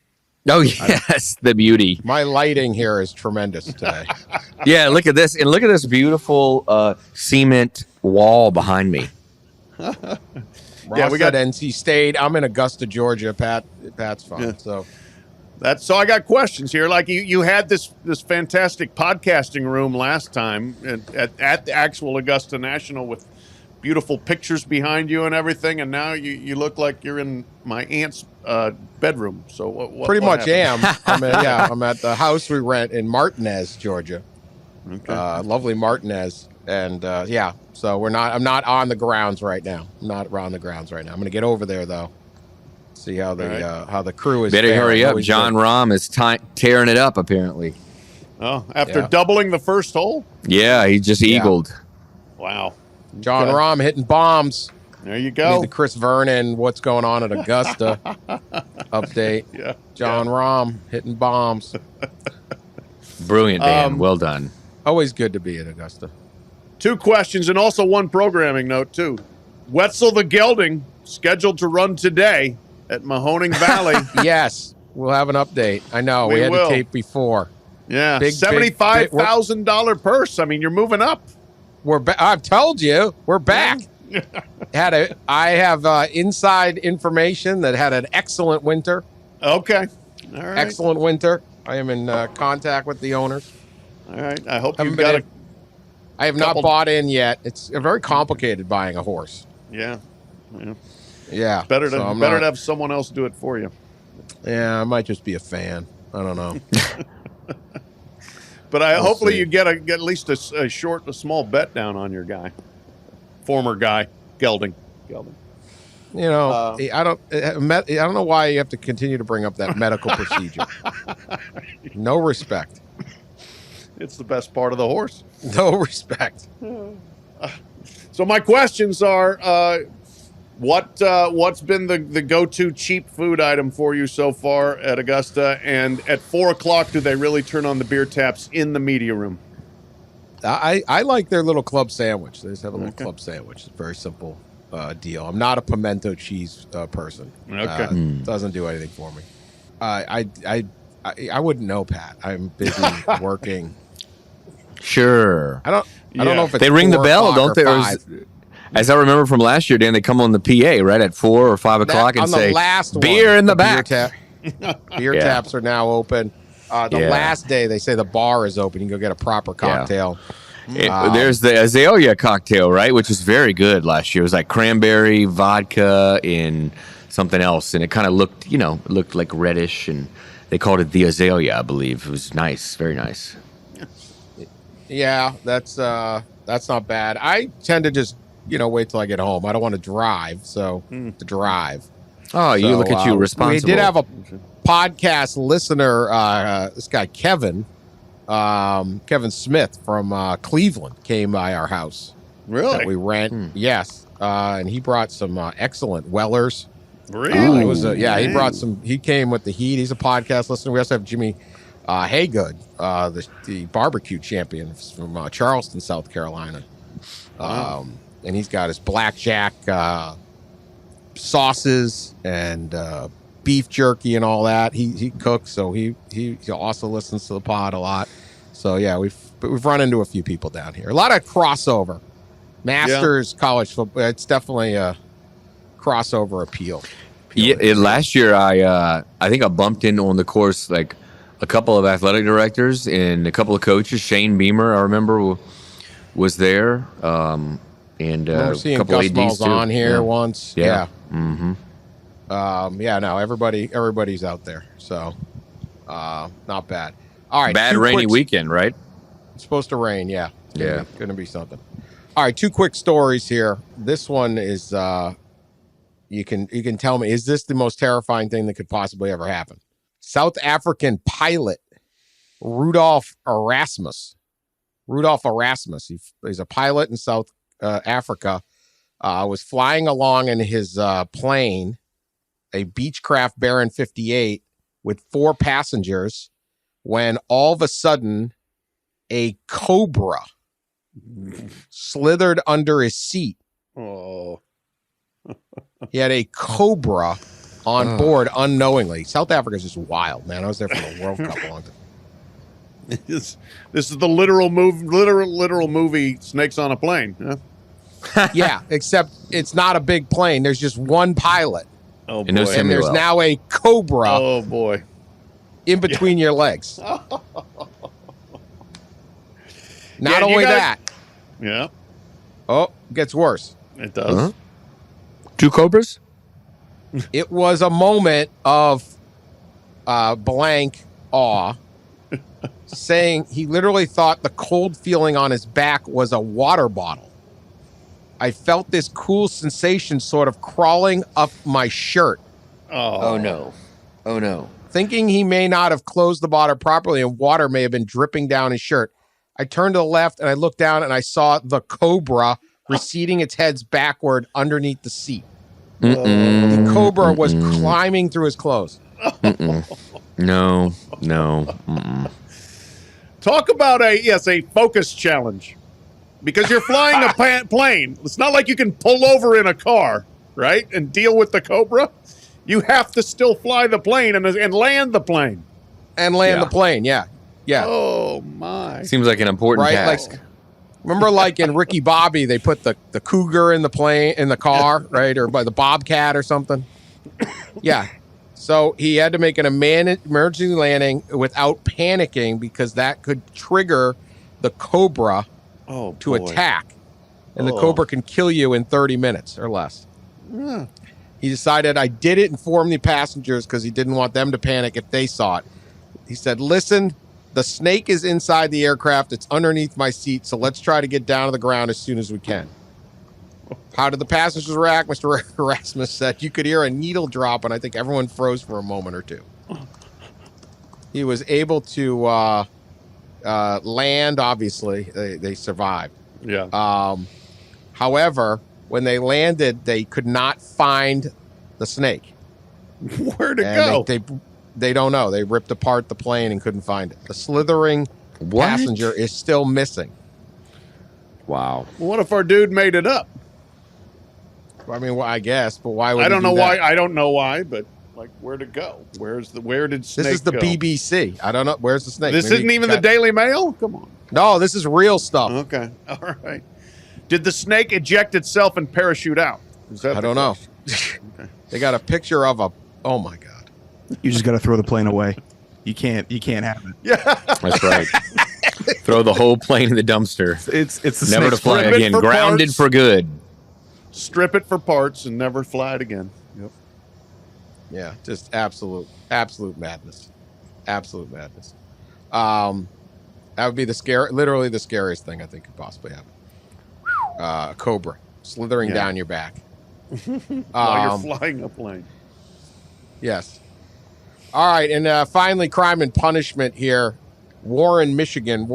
Oh, yes, the beauty. My lighting here is tremendous today. Yeah, look at this. And look at this beautiful cement wall behind me. Yeah, we got NC State. I'm in Augusta, Georgia. Pat's fine. Yeah. So I got questions here. Like you had this fantastic podcasting room last time at the actual Augusta National with beautiful pictures behind you and everything, and now you look like you're in my aunt's bedroom. So what pretty much happened? I'm at the house we rent in Martinez, Georgia. Okay. Lovely Martinez, and so I'm not on the grounds right now. I'm not around the grounds right now. I'm going to get over there though. See how the crew is. Better hurry up. John Rahm is tearing it up apparently. Oh, after doubling the first hole? Yeah, he just eagled. Wow. John Rahm hitting bombs. There you go. The Chris Vernon, what's going on at Augusta update. Yeah. John Rahm hitting bombs. Brilliant, Dan. Well done. Always good to be at Augusta. 2 questions and also 1 programming note, too. Wetzel the Gelding, scheduled to run today at Mahoning Valley. Yes, we'll have an update. I know. We had to tape before. Yeah. $75,000 purse. I mean, you're moving up. I've told you, we're back. I have inside information that had an excellent winter. Okay. All right. Excellent winter. I am in contact with the owners. All right. I hope you've got I have not bought in yet. It's very complicated buying a horse. Yeah. Yeah. Better to have someone else do it for you. Yeah, I might just be a fan. I don't know. But hopefully you get at least a small bet down on your guy, former guy, Gelding. Gelding. You know, I don't know why you have to continue to bring up that medical procedure. No respect. It's the best part of the horse. No respect. So my questions are, what's been the go-to cheap food item for you so far at Augusta? And at 4 o'clock, do they really turn on the beer taps in the media room? I like their little club sandwich. They just have a little club sandwich. It's a very simple deal. I'm not a pimento cheese person. Okay. Doesn't do anything for me. I wouldn't know, Pat. I'm busy working. Sure. I don't know if it's they ring the 4 bell, o'clock don't they? or 5. As I remember from last year, Dan, they come on the PA right at 4 or 5 o'clock and say, "Beer in the back." Beer taps are now open. The last day, they say the bar is open. You can go get a proper cocktail. There's the Azalea cocktail, right, which is very good last year. It was like cranberry, vodka, and something else, and it kind of looked like reddish, and they called it the Azalea, I believe. It was nice, very nice. Yeah, that's not bad. I tend to just wait till I get home. I don't want to drive, so to drive. Oh, you look at you, responsible. We did have a podcast listener, this guy Kevin Smith from Cleveland came by our house. Really? That we rent. Yes, and he brought some excellent Wellers. Really? It was he brought some. He came with the heat. He's a podcast listener. We also have Jimmy Haygood, the barbecue champion from Charleston, South Carolina. And he's got his blackjack sauces and beef jerky and all that. He cooks, so he also listens to the pod a lot. So yeah, we've run into a few people down here. A lot of crossover. Masters college football. It's definitely a crossover appeal. Last year I think I bumped in on the course like a couple of athletic directors and a couple of coaches. Shane Beamer, I remember, was there. And we're seeing a couple Gus ADs Malls too. on here once. Yeah. Mm-hmm. No, everybody's out there. So, not bad. All right. Bad rainy weekend, right? It's supposed to rain. Yeah. Yeah. Going to be something. All right. 2 quick stories here. This one is, you can tell me, is this the most terrifying thing that could possibly ever happen? South African pilot Rudolph Erasmus. He's a pilot in South Africa. Was flying along in his plane, a Beechcraft Baron 58 with 4 passengers, when all of a sudden a cobra slithered under his seat. Oh. He had a cobra on board unknowingly. South Africa's just wild, man. I was there for the World Cup a long time. This is the literal movie Snakes on a Plane. Huh? Yeah, except it's not a big plane. There's just one pilot. Oh, boy. And there's now a cobra Oh, boy. in between your legs. Not Yeah, only that. Yeah, Oh, gets worse. it does. Huh? 2 cobras? It was a moment of blank awe, saying he literally thought the cold feeling on his back was a water bottle. I felt this cool sensation sort of crawling up my shirt. Oh, no. Oh, no. Thinking he may not have closed the bottle properly and water may have been dripping down his shirt. I turned to the left and I looked down and I saw the cobra receding its heads backward underneath the seat. The cobra was climbing through his clothes. No. Mm-mm. Talk about a focus challenge. Because you're flying a plane. It's not like you can pull over in a car, right, and deal with the cobra. You have to still fly the plane and land the plane. And land the plane, yeah. Oh, my. Seems like an important task. Like, remember, like in Ricky Bobby, they put the cougar in the car, right, or by the Bobcat or something. Yeah. So he had to make an emergency landing without panicking because that could trigger the cobra to attack. And the cobra can kill you in 30 minutes or less. Yeah. He decided I didn't inform the passengers because he didn't want them to panic if they saw it. He said, listen, the snake is inside the aircraft. It's underneath my seat. So let's try to get down to the ground as soon as we can. How did the passengers react? Mr. Erasmus said you could hear a needle drop, and I think everyone froze for a moment or two. He was able to land, obviously. They survived. Yeah. However, when they landed, they could not find the snake. Where'd it go? They don't know. They ripped apart the plane and couldn't find it. The slithering passenger is still missing. Wow. Well, what if our dude made it up? I mean, well, I guess, but why would I don't know that? why. I don't know why, but like, where'd it go? Where did snake This is the go? BBC. I don't know. Where's the snake? This Maybe isn't even the Daily Mail? Come on. No, this is real stuff. Okay. All right. Did the snake eject itself and parachute out? Is that I don't know. Okay. They got a picture of a. Oh my God. You just got to throw the plane away. You can't have it. Yeah. That's right. Throw the whole plane in the dumpster. It's the Never to snake's fly Strip it again. for Grounded parts. for good. Strip it for parts and never fly it again. Yep. Yeah, just absolute madness. Absolute madness. That would be literally the scariest thing I think could possibly happen. A cobra slithering down your back. While you're flying a plane. Yes. All right, and finally, crime and punishment here. Warren, Michigan.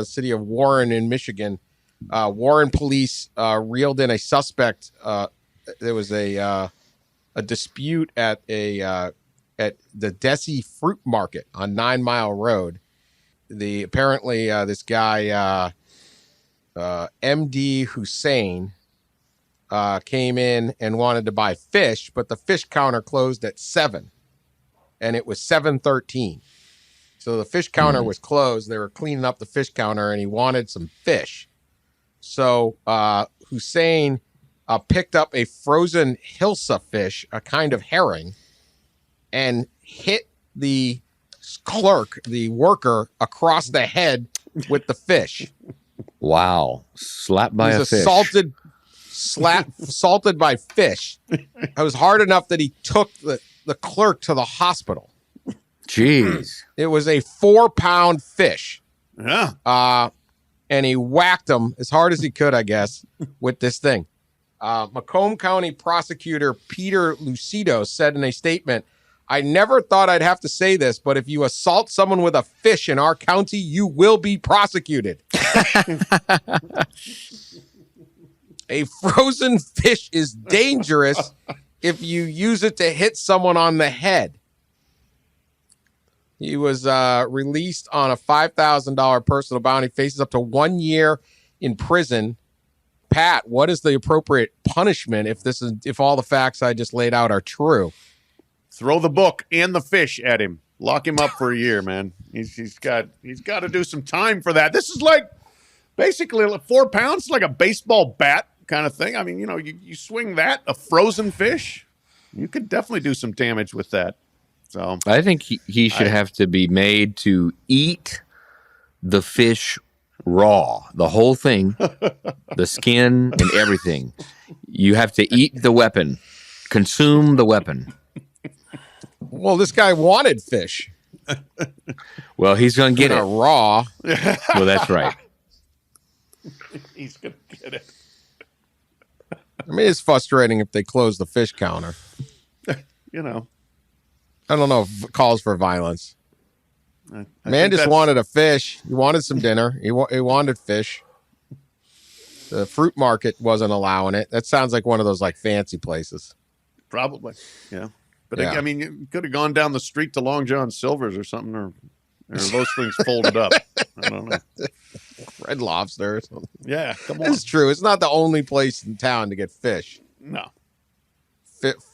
City of Warren in Michigan. Warren police reeled in a suspect. There was a dispute at the Desi Fruit Market on 9 Mile Road. Apparently this guy MD Hussein came in and wanted to buy fish, but the fish counter closed at 7, and it was 7:13. So the fish counter was closed. They were cleaning up the fish counter, and he wanted some fish. So Hussein picked up a frozen hilsa fish, a kind of herring, and hit the clerk, the worker, across the head with the fish. Wow. Slapped by He a was fish. assaulted by fish. It was hard enough that he took the clerk to the hospital. Jeez. It was a 4-pound fish. Yeah. And he whacked him as hard as he could, I guess, with this thing. Macomb County prosecutor Peter Lucido said in a statement, "I never thought I'd have to say this, but if you assault someone with a fish in our county, you will be prosecuted." A frozen fish is dangerous if you use it to hit someone on the head. He was released on a $5,000 personal bounty, faces up to 1 year in prison. Pat, what is the appropriate punishment if all the facts I just laid out are true? Throw the book and the fish at him. Lock him up for a year, man. He's got to do some time for that. This is like basically 4 pounds, like a baseball bat kind of thing. I mean, you swing that, a frozen fish, you could definitely do some damage with that. So I think he should have to be made to eat the fish raw, the whole thing, the skin and everything. You have to eat the weapon, consume the weapon. Well, this guy wanted fish. Well, he's going to get it. Raw. Well, that's right. he's going to get it. I mean, it's frustrating if they close the fish counter. I don't know if it calls for violence. I Man think just that's- wanted a fish. He wanted some dinner. He wanted fish. The fruit market wasn't allowing it. That sounds like one of those like fancy places. Probably, yeah. But Yeah. I mean, you could have gone down the street to Long John Silver's or something, or those things folded up. I don't know. Red Lobster or something. Yeah, come on. It's true. It's not the only place in town to get fish. No.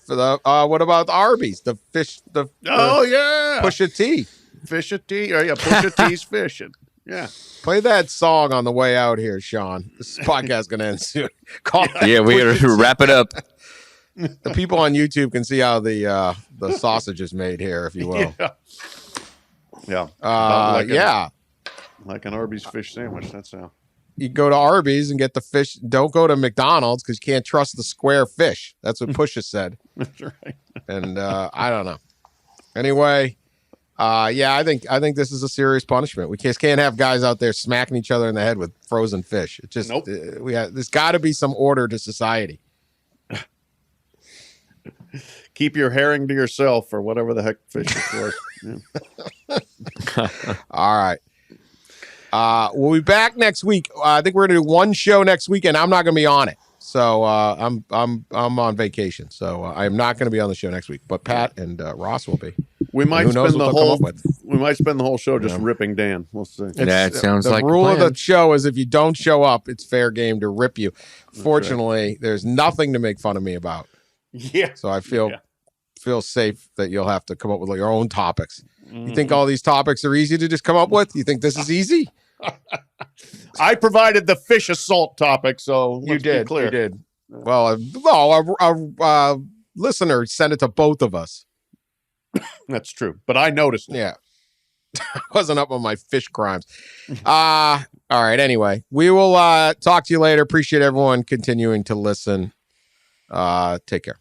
What about the Arby's? The fish. Oh yeah. Pusha T. Fish at T. Oh yeah, Pusha T's fishing. Yeah. Play that song on the way out here, Sean. This podcast gonna end soon. Yeah, we got to wrap it up. The people on YouTube can see how the sausage is made here, if you will. Yeah. Yeah. Yeah. Like an Arby's fish sandwich. That's how. You go to Arby's and get the fish. Don't go to McDonald's because you can't trust the square fish. That's what Pusha said. That's right. And I don't know. Anyway, Yeah, I think this is a serious punishment. We just can't have guys out there smacking each other in the head with frozen fish. It just there's got to be some order to society. Keep your herring to yourself, or whatever the heck fish is for. All right. We'll be back next week. I think we're gonna do one show next week, and I'm not gonna be on it. So I'm on vacation, so I'm not gonna be on the show next week. But Pat and Ross will be. We might Who knows spend what the they'll come whole up with. we might spend the whole show just ripping Dan. We'll see. That sounds the like a rule of the plan. show is if you don't show up, it's fair game to rip you. Fortunately, there's nothing to make fun of me about. Yeah. So I feel safe that you'll have to come up with your own topics. You think all these topics are easy to just come up with? You think this is easy? I provided the fish assault topic, so let's be clear. You did. Well, a listener sent it to both of us. That's true, but I noticed it. Yeah. Wasn't up on my fish crimes. All right. Anyway, we will talk to you later. Appreciate everyone continuing to listen. Take care.